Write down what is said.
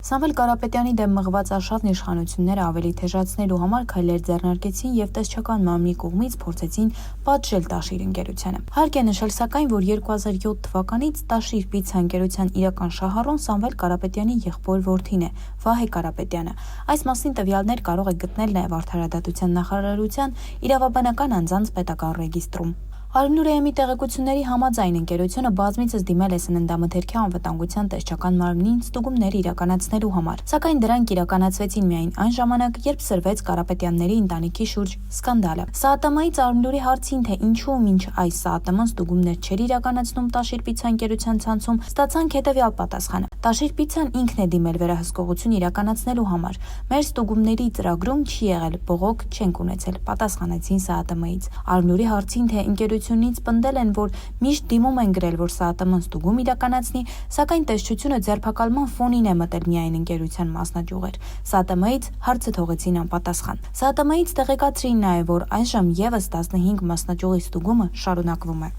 Սամվել Կարապետյանի դեմ մղված արշավն իշխանությունները ավելի թեժացնելու համար քայլեր ձեռնարկեցին և տեսչական մարմնի կողմից փորձեցին պատժել Տաշիր ընկերությանը։ Հարկ է նշել սակայն, որ 2007 թվականից Տաշիր պիցցա ընկերության իրական շահառուն Սամվել Կարապետյանի եղբոր որդին է՝ Վահե Կարապետյանը։ Այս մասին տվյալներ կարող եք գտնել նաև Արդարադատության նախարարության իրավաբանական անձանց պետական ռեգիստրում։ Արմնուրեմի տեղեկությունների համաձայն ընկերությունը բազմիցս դիմել է սննդամթերքի անվտանգության տեսչական մարմնին ստուգումներ իրականացնելու համար, սակայն դրանք իրականացվեցին միայն այն ժամանակ, երբ սրվեց Կարապետյանների ընտանիքի շուրջ սկանդալը։ ՍԱՏՄ-ից Արմնուրի հարցին, թե ինչու մինչ այս ՍԱՏՄ-ն ստուգումներ չէր իրականացնում Տաշիր պիցցա ընկերության ցանցում, ստացանք հետևյալ պատասխանը. Տաշիր պիցցան ինքն է դիմել վերահսկողություն իրականացնելու համար։ Մեր ստուգումների ծրագրում չի եղել, բողոք չենք ունեցել, պատասխանեցին ՍԱՏՄ-ից։ Արմնուրի հարցին, թե ընկերությունից պնդել են, որ միշտ դիմում են գրել, որ ՍԱՏՄ-ն ստուգում իրականացնի, սակայն տեսչությունը ձերբակալման ֆոնին է մտել միայն ընկերության մասնաճյուղեր։ ՍԱՏՄ-ից հարցը թողեցին անպատասխան։ ՍԱՏՄ-ից տեղեկացրին նաև, որ այժմ եւս 15 մասնաճյուղի ստուգումը շարունակվում է։